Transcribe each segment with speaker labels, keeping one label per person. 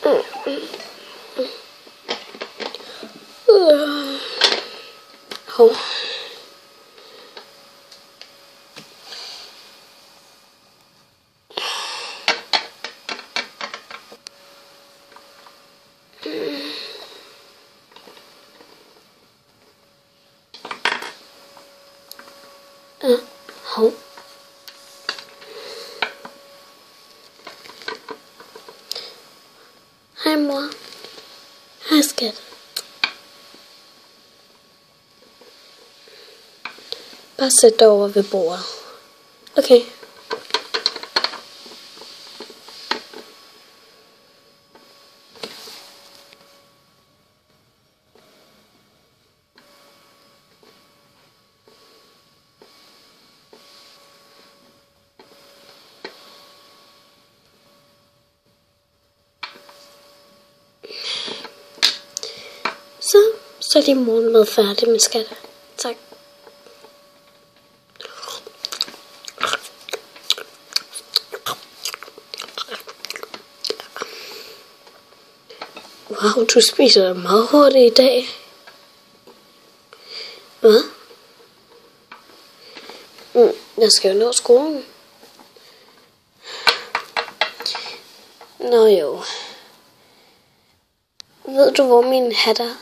Speaker 1: Hov. Hov. Hej mor. Hej skat. Bare sæt dig over ved bordet. Okay. Så er din morgenmad færdig, min skat. Tak. Wow, du spiser meget hurtigt i dag. Hvad? Jeg skal jo nå skolen. Nå jo. Ved du, hvor min hat er?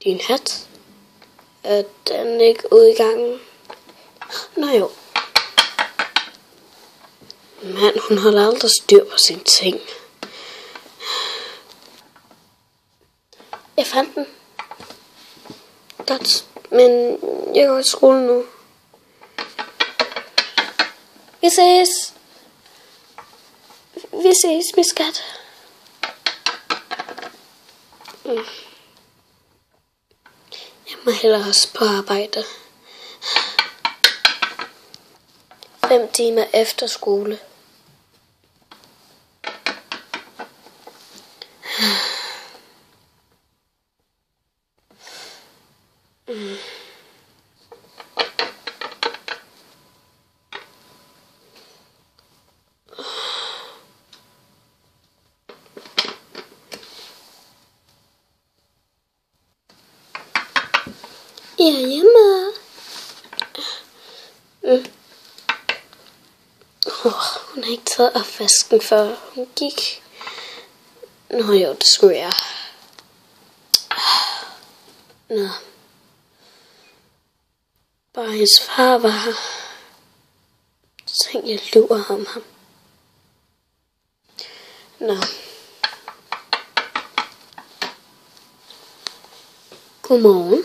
Speaker 1: Din hat? Er den ikke ude i gangen? Nå jo. Mand, hun holder aldrig styr på sine ting. Jeg fandt den. Godt, men jeg går i skole nu. Vi ses. Vi ses, min skat. Jeg må hellere også på arbejde. 5 timer efter skole. Jeg er hjemme. Hun har ikke taget opvasken, før hun gik. Nå jo, det skulle jeg. Nå. Bare hendes far var her. Så tænkte jeg lurer om ham. Nå. Godmorgen.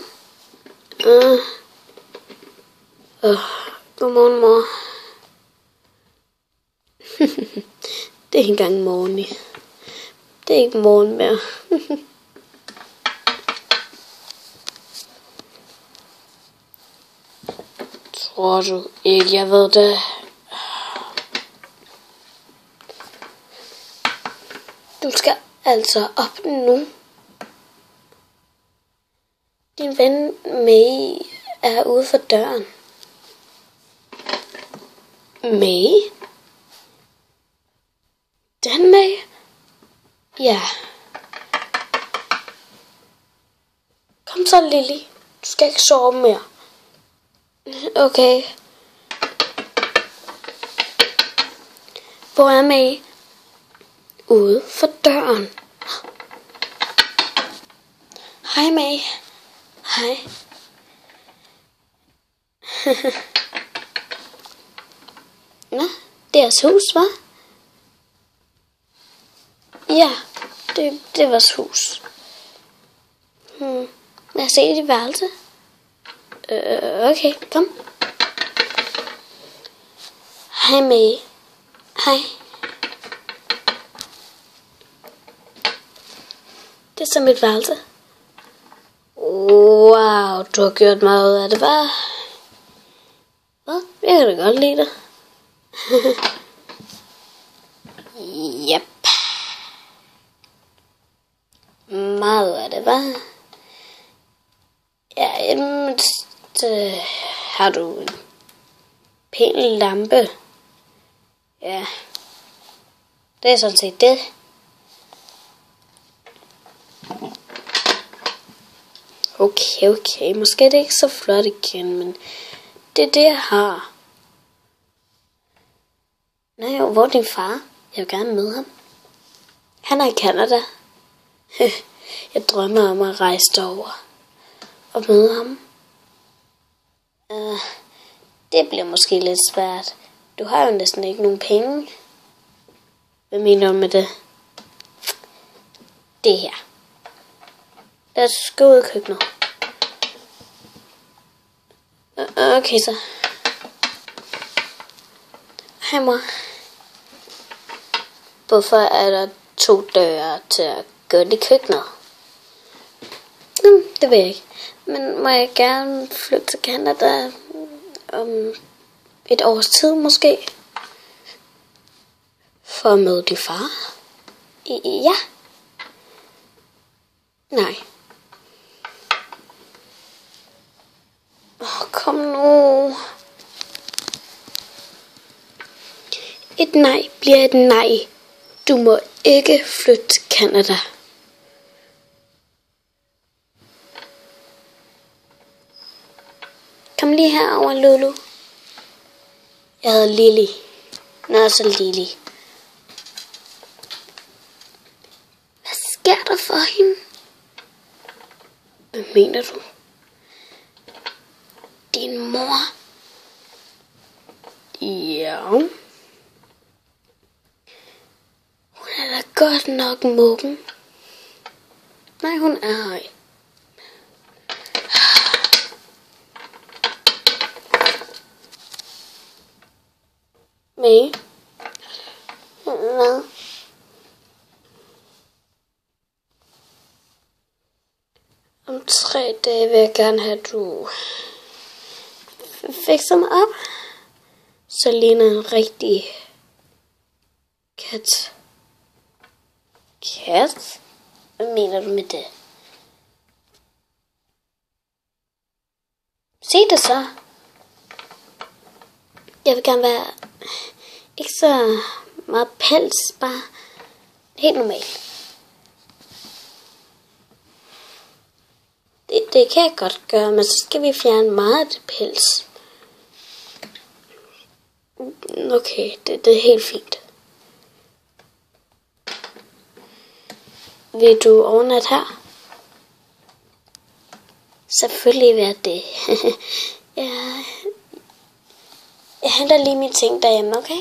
Speaker 1: Godmorgen, mor. Det er ikke engang morgen. Det er ikke morgen mere. Tror du ikke, jeg ved det? Du skal altså op nu. Din ven May er ude for døren. May? Den May? Ja. Kom så, Lily. Du skal ikke sove mere. Okay. Hvor er May? Ude for døren. Hej, May. Hej. Nå, det er jeres hus, hva'? Ja, det er vores hus. Lad os se dit værelse. Okay, kom. Hej, May. Hej. Det er så mit værelse. Wow, du har gjort meget ud af det, hva'? Hvad? Jeg kan da godt lide det. Yep. Meget af det, hva'? Ja, har du en pæn lampe? Ja, Det er sådan set det. Okay. Måske er det ikke så flot igen, men det er det, jeg har. Nej, hvor er din far? Jeg vil gerne møde ham. Han er i Canada. Jeg drømmer om at rejse derover og møde ham. Det bliver måske lidt svært. Du har jo næsten ikke nogen penge. Hvad mener du med det? Det her. Lad os gå ud i køkkenet. Okay så. Hej mor. Hvorfor er der 2 døre til at gå i køkkenet? Det ved jeg ikke. Men må jeg gerne flytte til Canada om et års tid måske? For at møde din far? Ja. Nej. Kom nu. Et nej bliver et nej. Du må ikke flytte til Canada. Kom lige herover, Lulu. Jeg hedder Lily. Nå, så Lily. Hvad sker der for hende? Hvad mener du? Din mor? Ja. Hun er da godt nok muggen. Nej, hun er ej. May? Hvad? Om 3 dage vil jeg gerne have, at du fikser mig op. Så ligner en rigtig kat. Kat? Hvad mener du med det? Se det så. Jeg vil gerne være ikke så meget pels, bare helt normalt. Det kan jeg godt gøre, men så skal vi fjerne meget af det pels. Okay, det er helt fint. Vil du overnatte her? Selvfølgelig vil jeg det. Jeg henter lige mine ting derhjemme, okay?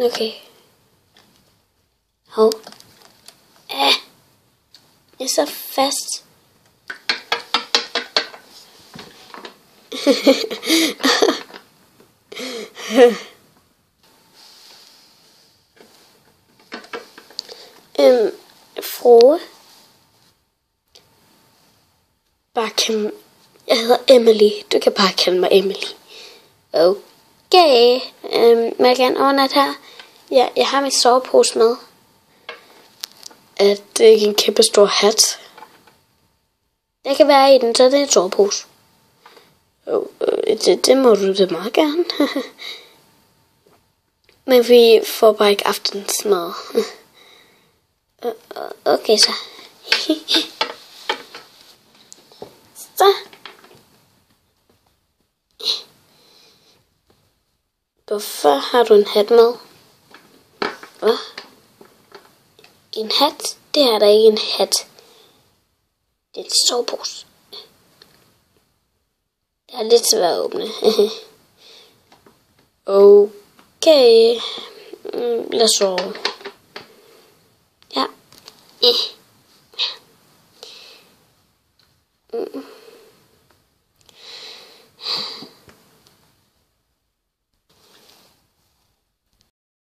Speaker 1: Okay. Hov. Jeg er så fast. Frue. Jeg hedder Emily. Du kan bare kalde mig Emily. Okay. Må jeg gerne overnatte her? Ja, jeg har min sovepose med. Det er ikke en kæmpe stor hat. Jeg kan være i den, så det er en sovepose. Det må du det meget gerne. Men vi får bare ikke aftensmad. Okay så. Så. Hvorfor har du en hat med? Hvad? En hat? Det er da ikke en hat. Det er en sovepose. Det er lidt svært at åbne. Okay. Lad os sove. Ja.